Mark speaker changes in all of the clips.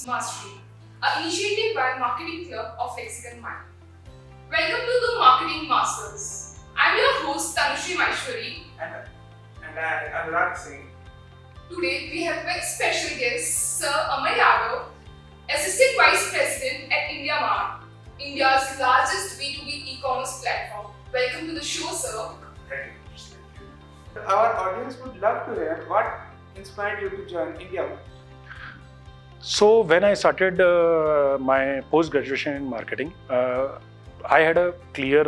Speaker 1: Mastery, an initiative by Marketing Club of Lexicon. Welcome to the Marketing Masters. I'm your host Tanushree Maheshwari.
Speaker 2: And I, Anurag Singh.
Speaker 1: Today we have a very special guest, Sir Amar Yadav, Assistant Vice President at IndiaMART, India's largest B2B e-commerce platform. Welcome to the show, sir.
Speaker 2: Thank you. Our audience would love to hear what inspired you to join IndiaMART.
Speaker 3: So when I started my post-graduation in marketing, I had a clear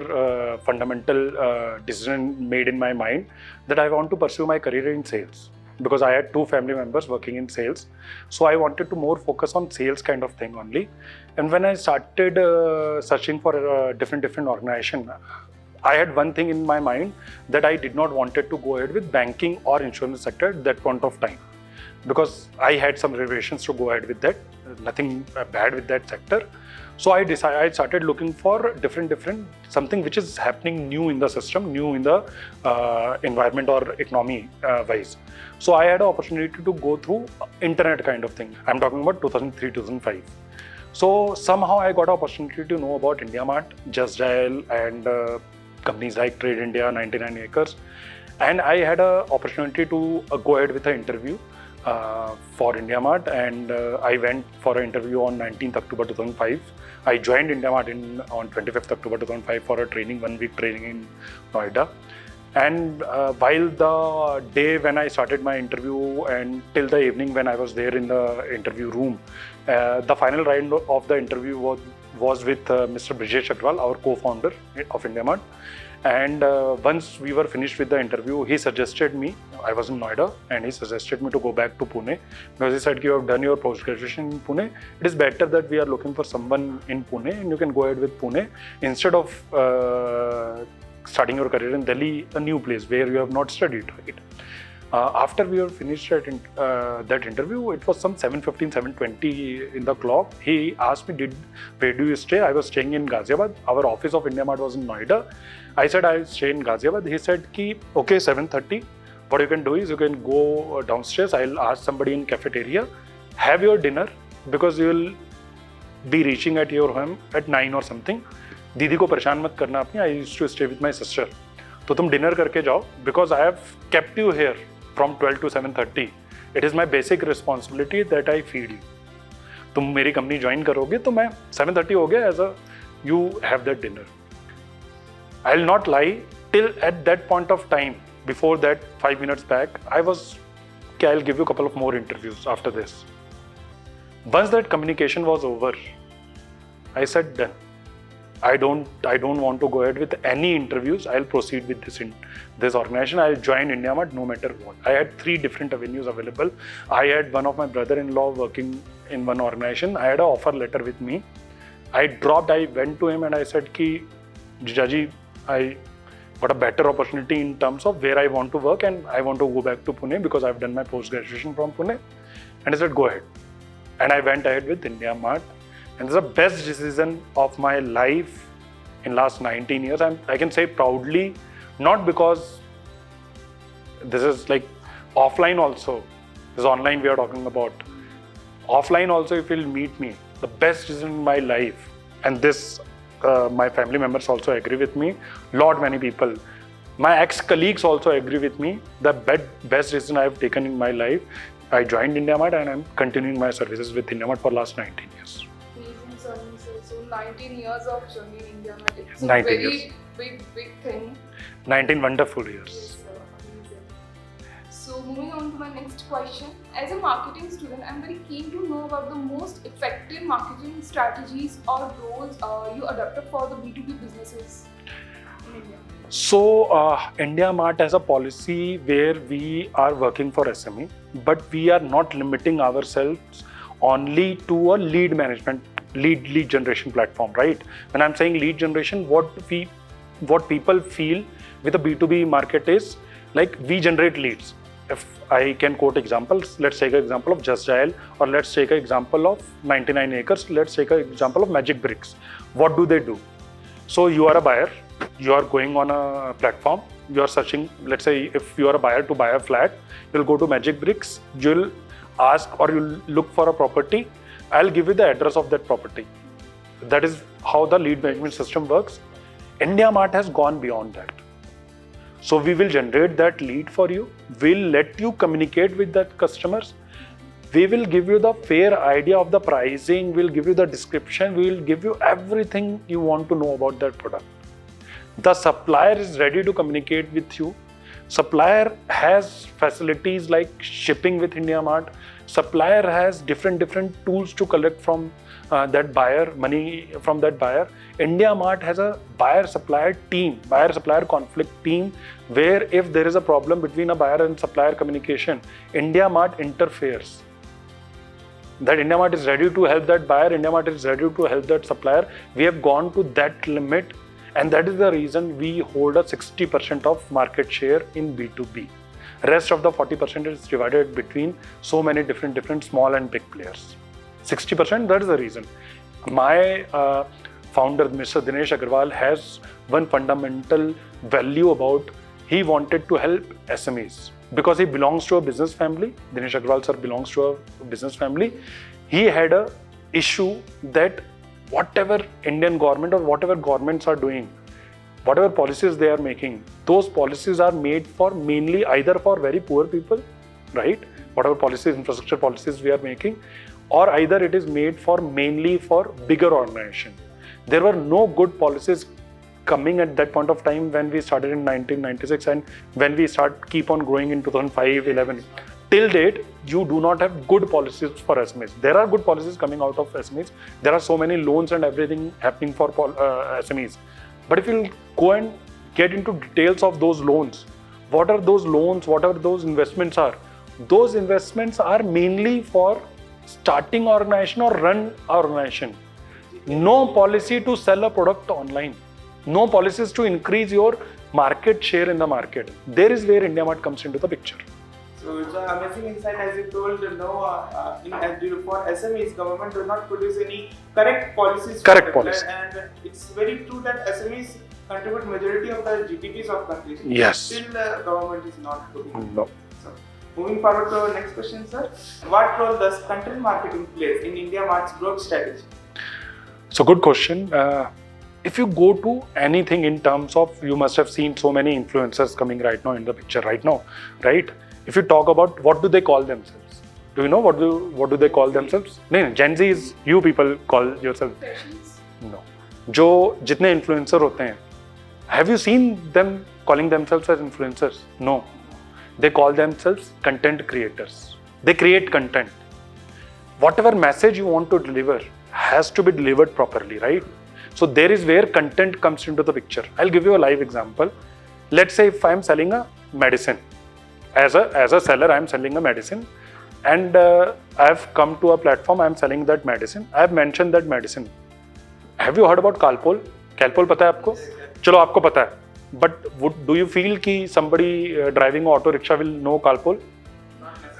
Speaker 3: fundamental decision made in my mind that I want to pursue my career in sales, because I had two family members working in sales. So I wanted to more focus on sales kind of thing only. And when I started searching for different organization, I had one thing in my mind that I did not wanted to go ahead with banking or insurance sector at that point of time, because I had some reservations to go ahead with that. Nothing bad with that sector. So I started looking for different something which is happening new in the system, new in the environment or economy wise. So I had an opportunity to go through internet kind of thing. I'm talking about 2003-2005. So somehow I got an opportunity to know about IndiaMART, Just Dial, and companies like Trade India, 99 Acres, and I had an opportunity to go ahead with an interview for IndiaMART, and I went for an interview on 19th October 2005. I joined IndiaMART on 25th October 2005 for a training, 1 week training in Noida. And while the day when I started my interview and till the evening when I was there in the interview room, the final round of the interview was with Mr. Brijesh Agrawal, our co-founder of IndiaMART. And once we were finished with the interview, he suggested me, I was in Noida, and he suggested me to go back to Pune, because he said, you have done your post-graduation in Pune. It is better that we are looking for someone in Pune, and you can go ahead with Pune instead of starting your career in Delhi, a new place where you have not studied, right? After we were finished that interview, it was some 7:15, 7:20 in the clock. He asked me, where do you stay? I was staying in Ghaziabad. Our office of IndiaMART was in Noida. I said, I stay in Ghaziabad. He said, okay, 7:30. What you can do is you can go downstairs. I'll ask somebody in cafeteria, have your dinner, because you will be reaching at your home at 9 or something. दीदी को परेशान मत करना अपनी. I used to stay with my sister. तो तुम dinner करके जाओ, because I have kept you here from 12 to 7:30. It is my basic responsibility that I feed you. तुम मेरी कंपनी ज्वाइन करोगे तो मैं 7:30 हो गया, as a you have that dinner. I'll not lie, till at that point of time, before that 5 minutes back, I was, okay, I'll give you a couple of more interviews after this. Once that communication was over, I said, done. I don't want to go ahead with any interviews. I'll proceed with this organization. I'll join IndiaMART no matter what. I had 3 different avenues available. I had one of my brother-in-law working in one organization. I had an offer letter with me. I went to him and I said, Jijaji, I got a better opportunity in terms of where I want to work, and I want to go back to Pune because I've done my post-graduation from Pune. And he said, go ahead. And I went ahead with IndiaMART. And it's the best decision of my life in last 19 years. I can say proudly, not because this is like offline also. This is online we are talking about. Offline also, if you'll meet me, the best decision in my life. And this, my family members also agree with me. Many people. My ex-colleagues also agree with me. The best decision I have taken in my life. I joined IndiaMART and I'm continuing my services with IndiaMART for last 19 years.
Speaker 1: So 19 years of journey in IndiaMART. It's a
Speaker 3: 19
Speaker 1: very
Speaker 3: years.
Speaker 1: big thing.
Speaker 3: 19 wonderful years.
Speaker 1: Yes, sir. Amazing. So moving on to my next question. As a marketing student, I'm very keen to know about the most effective marketing strategies or roles you adopted for the B2B businesses in India.
Speaker 3: So IndiaMART has a policy where we are working for SME, but we are not limiting ourselves only to a lead generation platform, right? When I'm saying lead generation, what people feel with a B2B market is like we generate leads. If I can quote examples, let's take an example of Just Dial, or let's take an example of 99 Acres, let's take an example of Magic Bricks. What do? So you are a buyer, you are going on a platform, you are searching, let's say if you are a buyer to buy a flat, you'll go to Magic Bricks, you'll ask or you'll look for a property. I'll give you the address of that property. That is how the lead management system works. IndiaMART has gone beyond that. So we will generate that lead for you. We'll let you communicate with that customers. We will give you the fair idea of the pricing. We'll give you the description. We will give you everything you want to know about that product. The supplier is ready to communicate with you. Supplier has facilities like shipping with IndiaMART. Supplier has different tools to collect from that buyer, money from that buyer. IndiaMART has a buyer-supplier team, buyer-supplier conflict team, where if there is a problem between a buyer and supplier communication, IndiaMART interferes. That IndiaMART is ready to help that buyer, IndiaMART is ready to help that supplier. We have gone to that limit, and that is the reason we hold a 60% of market share in B2B. Rest of the 40% is divided between so many different small and big players. 60%, that is the reason. My founder, Mr. Dinesh Agarwal, has one fundamental value about he wanted to help SMEs. Because he belongs to a business family, Dinesh Agarwal sir belongs to a business family, he had a issue that whatever Indian government or whatever governments are doing, whatever policies they are making, those policies are made for mainly either for very poor people, right? Whatever policies, infrastructure policies we are making, or either it is made for mainly for bigger organization. There were no good policies coming at that point of time when we started in 1996 and when we keep on growing in 2005, 11. Till date, you do not have good policies for SMEs. There are good policies coming out of SMEs. There are so many loans and everything happening for SMEs. But if you go and get into details of those loans, what are those loans, what are those investments are? Those investments are mainly for starting organization or run organization. No policy to sell a product online. No policies to increase your market share in the market. There is where IndiaMART comes into the picture.
Speaker 2: So it's an amazing insight, as you told. For SMEs, government does not produce any correct policies.
Speaker 3: Correct policy.
Speaker 2: And it's very true that SMEs contribute majority of the GDPs of countries.
Speaker 3: Yes.
Speaker 2: Still, government is not doing.
Speaker 3: No.
Speaker 2: So, moving forward to our next question, sir. What role does content marketing plays in IndiaMART's growth strategy?
Speaker 3: So good question. If you go to anything in terms of, you must have seen so many influencers coming right now in the picture right now, right? If you talk about what do they call themselves? Do you know what do they call themselves? No, Gen Z is you people call yourself. No. जो जितने influencer होते हैं, have you seen them calling themselves as influencers? No. They call themselves content creators. They create content. Whatever message you want to deliver has to be delivered properly, right? So there is where content comes into the picture. I'll give you a live example. Let's say if I'm selling a medicine. As a seller, I'm selling a medicine, and I've come to a platform, I'm selling that medicine. I've mentioned that medicine. Have you heard about Calpol? Calpol पता है आपको? चलो आपको पता है. But do you feel कि somebody driving auto rickshaw will know Calpol?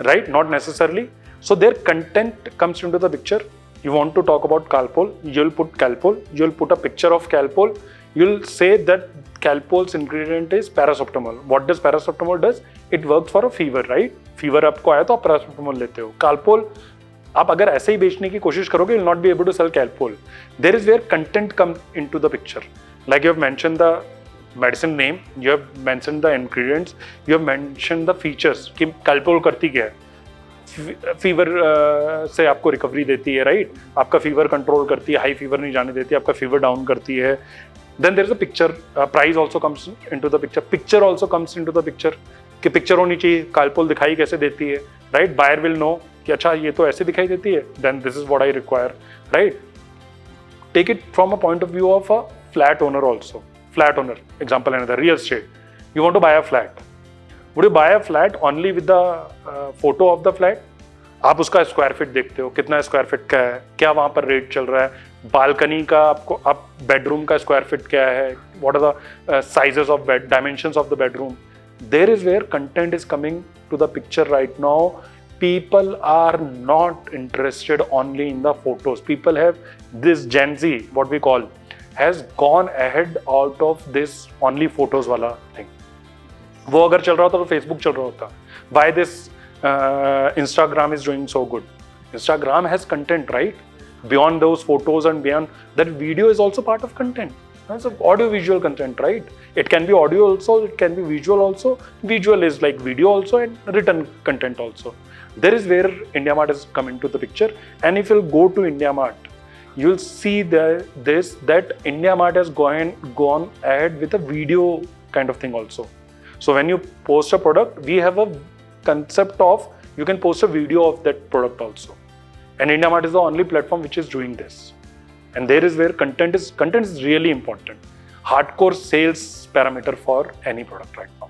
Speaker 3: Right? Not necessarily. So their content comes into the picture. You want to talk about Calpol, you'll put Calpol, you'll put a picture of Calpol, you'll say that Calpol's ingredient is paracetamol. What does paracetamol does? It works for a fever, right? Fever आपको आया तो आप paracetamol लेते हो. Calpol, आप अगर ऐसे ही बेचने की कोशिश करोगे, you'll not be able to sell Calpol. There is where content comes into the picture. Like you have mentioned the medicine name, you have mentioned the ingredients, you have mentioned the features कि Calpol करती क्या है. Fever से आपको recovery देती है, right? आपका fever control करती है, हाई फीवर नहीं जाने देती, आपका फीवर डाउन करती है. Then there is a picture, price also comes into the picture, picture also comes into the picture कि पिक्चर होनी चाहिए, कालपोल दिखाई कैसे देती है, राइट? बायर विल नो कि अच्छा ये तो ऐसे दिखाई देती है, then this is what I require, right? Take it from a point of view of a flat owner also. Flat owner example another, real estate. You want to buy a flat. Would you buy a flat only with the photo of the flat? आप उसका square feet देखते हो, कितना square feet का है, क्या वहाँ पर रेट चल रहा है, बालकनी का आपको, आप बेडरूम का स्क्वायर फीट क्या है, what are the sizes of bed, dimensions of the bedroom. There is where content is coming to the picture right now. People are not interested only in the photos. People have this Gen Z, what we call, has gone ahead out of this only photos वाला thing. वो अगर चल रहा होता तो Facebook चल रहा होता. Why this Instagram is doing so good? Instagram has content, right? Beyond those photos and beyond that, video is also part of content. That's audio visual content, right? It can be audio also, it can be visual also. Visual is like video also and written content also. There is where IndiaMART has come into the picture. And if you'll go to IndiaMART, you'll see that IndiaMART has gone ahead with a video kind of thing also. So when you post a product, we have a concept of you can post a video of that product also. And IndiaMART is the only platform which is doing this. And there is where content is really important. Hardcore sales parameter for any product right now.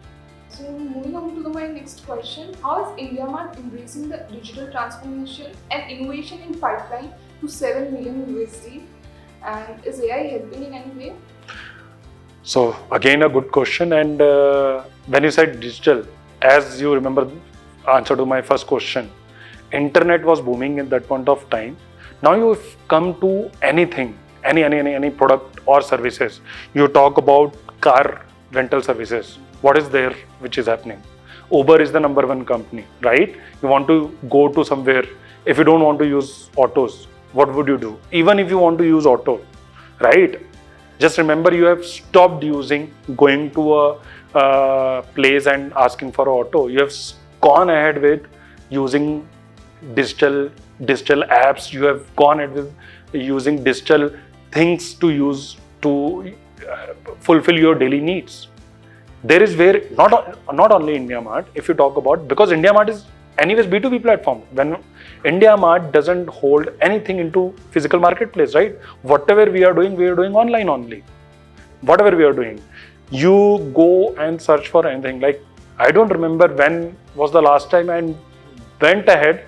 Speaker 1: So moving on to my next question, how is IndiaMART embracing the digital transformation and innovation in pipeline to 7 million USD? And is AI helping in any way?
Speaker 3: So again, a good question. And when you said digital, as you remember, answer to my first question, internet was booming at that point of time. Now you come to anything, any product or services. You talk about car rental services. What is there which is happening? Uber is the number one company, right? You want to go to somewhere. If you don't want to use autos, what would you do? Even if you want to use auto, right? Just remember, you have stopped going to a place and asking for an auto. You have gone ahead with using digital apps. You have gone ahead with using digital things to use to fulfill your daily needs. There is where not only IndiaMART, if you talk about, because IndiaMART is anyways B2B platform. When IndiaMART doesn't hold anything into physical marketplace, right? Whatever we are doing online only. Whatever we are doing, you go and search for anything. Like, I don't remember when was the last time I went ahead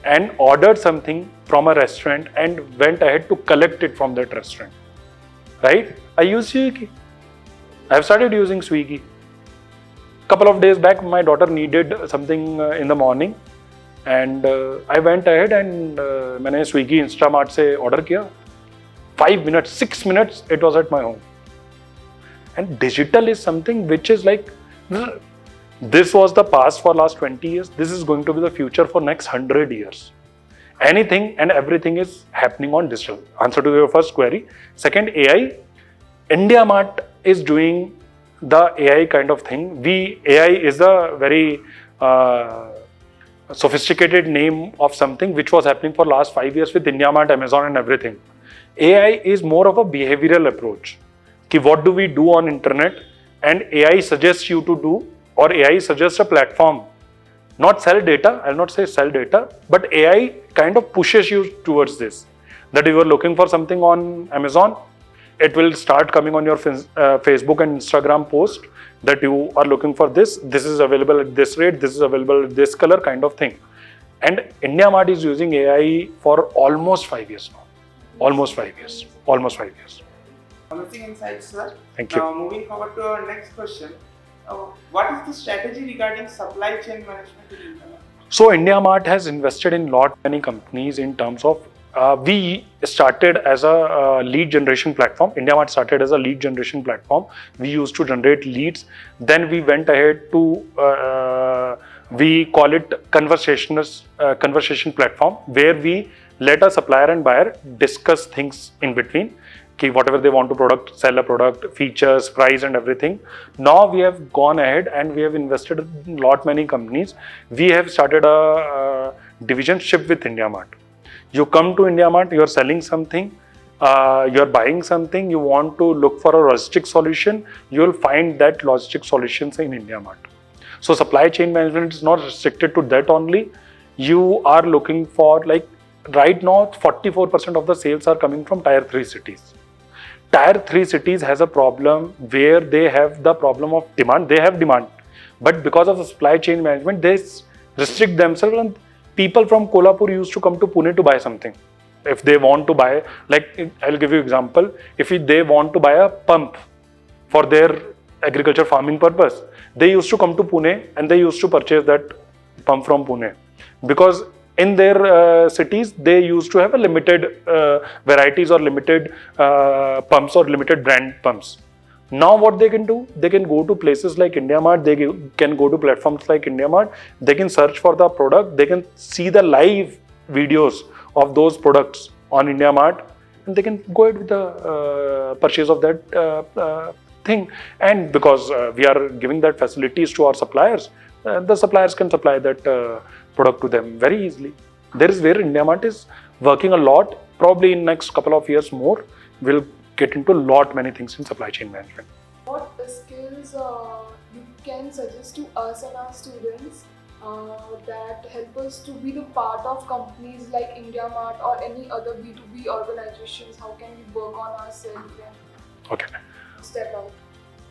Speaker 3: and ordered something from a restaurant and went ahead to collect it from that restaurant, right? I use Swiggy. I have started using Swiggy. Couple of days back, my daughter needed something in the morning, and I went ahead and मैंने Swiggy InstaMart से order किया. 5 minutes, 6 minutes, it was at my home. And digital is something which is like, this was the past for last 20 years. This is going to be the future for next 100 years. Anything and everything is happening on digital. Answer to your first query. Second, AI. IndiaMART is doing the AI kind of thing. AI is a very sophisticated name of something which was happening for last 5 years with IndiaMART, Amazon and everything. AI is more of a behavioral approach. Ki what do we do on internet, and AI suggests you to do, or AI suggests a platform. Not sell data, I'll not say sell data, but AI kind of pushes you towards this. That you are looking for something on Amazon, it will start coming on your Facebook and Instagram post that you are looking for this is available at this rate, this is available at this color, kind of thing. And IndiaMART is using AI for almost 5 years now. Almost 5 years.
Speaker 2: Amazing insights, sir.
Speaker 3: Thank you.
Speaker 2: Now, moving forward to our next question. What is the strategy regarding supply chain management in IndiaMART?
Speaker 3: So IndiaMART has invested in many companies in terms of, we started as a lead generation platform. IndiaMART started as a lead generation platform. We used to generate leads. Then we went ahead to, we call it conversation platform, where we let a supplier and buyer discuss things in between. Whatever they want to sell a product, features, price and everything. Now we have gone ahead and we have invested in many companies. We have started a division ship with IndiaMART. You come to IndiaMART, you are selling something, you are buying something, you want to look for a logistic solution, you will find that logistic solutions in IndiaMART. So supply chain management is not restricted to that only. You are looking for, like right now, 44% of the sales are coming from tier 3 cities. Tier 3 cities has a problem where they have the problem of demand. They have demand, but because of the supply chain management, they restrict themselves, and people from Kolhapur used to come to Pune to buy something. If they want to buy, like I'll give you example, if they want to buy a pump for their agriculture farming purpose, they used to come to Pune and they used to purchase that pump from Pune, because in their cities, they used to have a limited varieties or limited pumps or limited brand pumps. Now what they can do, they can go to places like IndiaMART, they can go to platforms like IndiaMART, they can search for the product, they can see the live videos of those products on IndiaMART, and they can go ahead with the purchase of that thing. And because we are giving that facilities to our suppliers, the suppliers can supply that product to them very easily. There is where IndiaMART is working a lot. Probably in next couple of years more, we'll get into a lot many things in supply chain management.
Speaker 1: What skills you can suggest to us and our students that help us to be the part of companies like IndiaMART or any other B2B organizations? How can we work on ourselves and
Speaker 3: Okay.
Speaker 1: step out?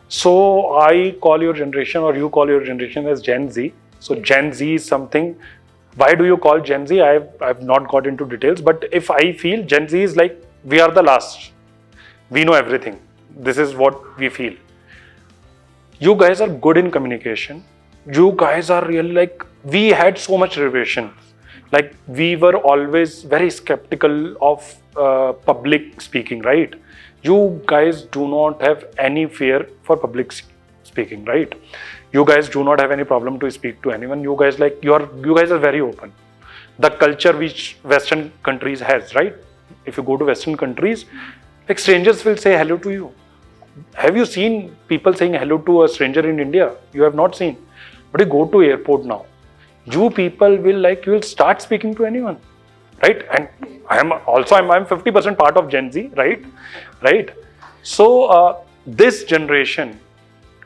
Speaker 3: So I call your generation, or you call your generation, as Gen Z. So Gen Z is something. Why do you call Gen Z? I've not got into details, but if I feel Gen Z is like, we are the last. We know everything. This is what we feel. You guys are good in communication. You guys are really like, we had so much reservation. Like, we were always very skeptical of public speaking, right? You guys do not have any fear for public speaking, right? You guys do not have any problem to speak to anyone. You guys like, you guys are very open. The culture which Western countries has, right? If you go to Western countries, like, strangers will say hello to you. Have you seen people saying hello to a stranger in India? You have not seen. But you go to airport now, you people will like, you will start speaking to anyone, right? And I'm 50% part of Gen Z, right? So this generation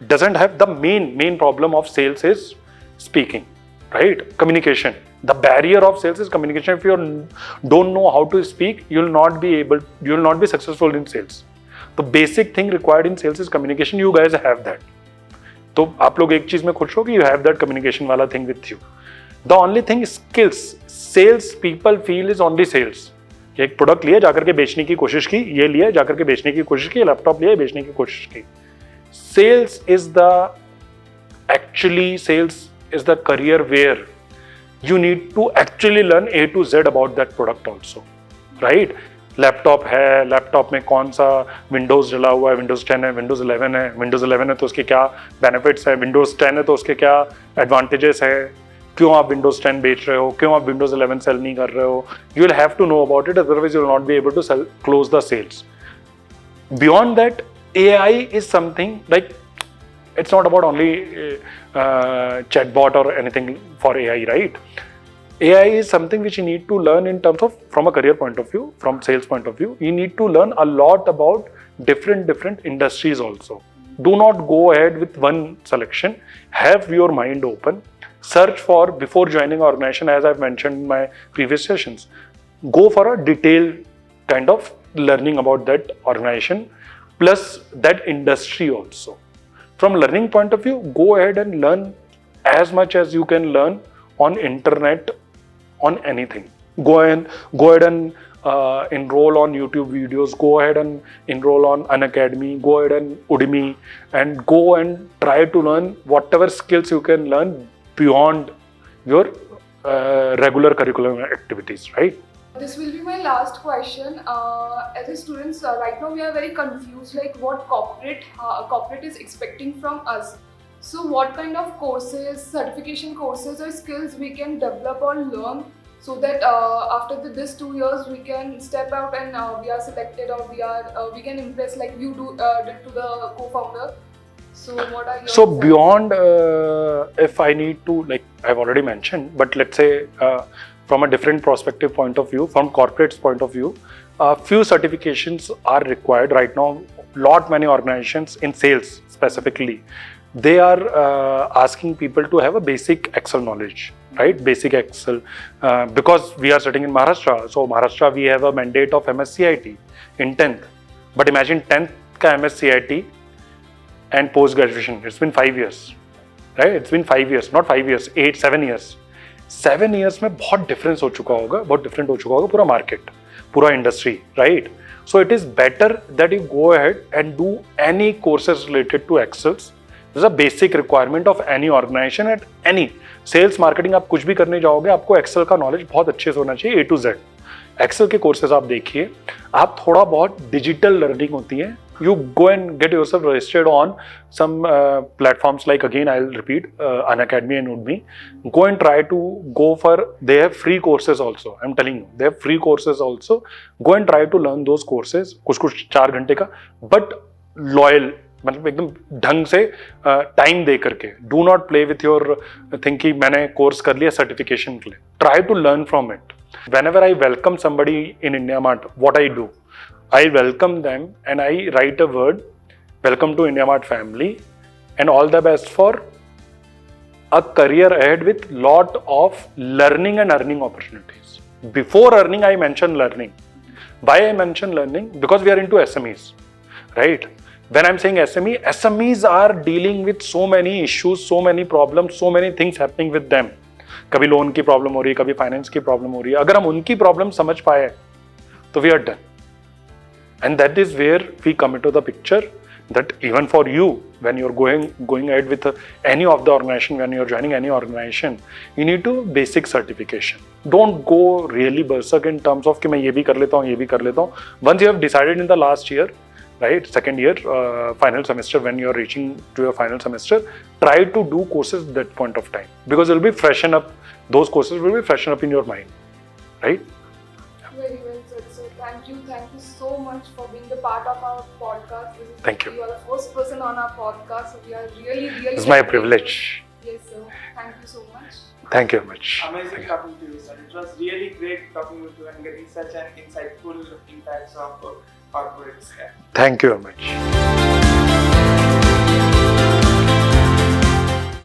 Speaker 3: doesn't have the main problem of sales is speaking, right? Communication. The barrier of sales is communication. If you don't know how to speak, you will not be successful in sales. The basic thing required in sales is communication. You guys have that. तो आप लोग एक चीज में खुश हो कि you have that communication वाला thing with you. The only thing is skills. Sales people feel is only sales. एक प्रोडक्ट लिया जाकर के बेचने की कोशिश की, ये लिया जाकर के बेचने की कोशिश की, लैपटॉप लिया बेचने की कोशिश की. Sales is the career where you need to actually learn A to Z about that product also, right? Laptop है, लैपटॉप में कौन सा विंडोज़ डला हुआ है, विंडोज़ 10 है, विंडोज़ 11 है, विंडोज़ 11 है तो उसके क्या बेनिफिट्स हैं, विंडोज़ 10 है तो उसके क्या एडवांटेजेस है, क्यों आप विंडोज़ 10 बेच रहे हो, क्यों आप विंडोज़ 11 सेल नहीं कर रहे हो. You will have to know about it, otherwise you will not be able to close the sales. Beyond that, AI is something like, it's not about only chatbot or anything for AI, right? AI is something which you need to learn in terms of, from a career point of view, from sales point of view. You need to learn a lot about different industries also. Do not go ahead with one selection. Have your mind open. Search for, before joining organization, as I've mentioned in my previous sessions, go for a detailed kind of learning about that organization plus that industry also. From learning point of view, go ahead and learn as much as you can learn on internet, on anything. Go ahead and enroll on YouTube videos. Go ahead and enroll on Unacademy. Go ahead and Udemy, and go and try to learn whatever skills you can learn beyond your regular curriculum activities, right?
Speaker 1: This will be my last question. As a students, right now we are very confused, like what corporate is expecting from us. So what kind of courses, certification courses or skills we can develop or learn so that after this 2 years we can step out and we are selected, or we can impress like you did to the co-founder. So what are your
Speaker 3: beyond if I need to, like I've already mentioned, but let's say from a different perspective point of view, from corporate's point of view, few certifications are required right now. Many organizations in sales specifically, they are asking people to have a basic Excel knowledge, right? Basic Excel, because we are sitting in Maharashtra. So Maharashtra, we have a mandate of MSCIT in 10th. But imagine 10th ka MSCIT and post-graduation. It's been 5 years, right? It's been 5 years, not 5 years, 7 years. 7 years में बहुत difference हो चुका होगा, बहुत different हो चुका होगा पूरा market, पूरा industry, right? So it is better that you go ahead and do any courses related to Excels. This is a basic requirement of any organization at any sales marketing. आप कुछ भी करने जाओगे, आपको Excel का knowledge बहुत अच्छे से होना चाहिए A to Z. Excel के courses आप देखिए, आप थोड़ा बहुत digital learning होती है, you go and get yourself registered on some platforms like, again I'll repeat, Unacademy and Udemy. Go and try to go for, they have free courses also. I'm telling you, they have free courses also. Go and try to learn those courses, कुछ 4 घंटे का, but loyal, मतलब एकदम ढंग से time दे करके. Do not play with your think कि मैंने कोर्स कर लिया सर्टिफिकेशन के लिए. Try to learn from it. Whenever I welcome somebody in IndiaMART, what I do, I welcome them and I write a word, welcome to IndiaMART family and all the best for a career ahead with lot of learning and earning opportunities. Before earning, I mention learning. Why I mention learning? Because we are into SMEs, right? When I'm saying SME, SMEs are dealing with so many issues, so many problems, so many things happening with them. कभी loan की problem हो रही है, कभी finance की problem हो रही है. अगर हम उनकी प्रॉब्लम समझ पाए तो we are done. And that is where we come into the picture that even for you, when you're going ahead with any of the organization, when you're joining any organization, you need to basic certification. Don't go really berserk in terms of कि मैं ये भी कर लेता हूँ, ये भी कर लेता हूँ. Once you have decided in the last year, right, second year, final semester, when you're reaching to your final semester, try to do courses at that point of time, because it will be freshen up, those courses will be freshen up in your mind, right?
Speaker 1: Very well said, sir. Thank you so much for being the part of our podcast.
Speaker 3: Thank you.
Speaker 1: You are the first person on our podcast, so we are really
Speaker 3: It's my privilege.
Speaker 1: Yes, sir. Thank you so much.
Speaker 3: Thank you very much.
Speaker 2: Amazing talking to you, sir. It was really great talking with you and getting such an insightful insights of corporates.
Speaker 3: Thank you very much.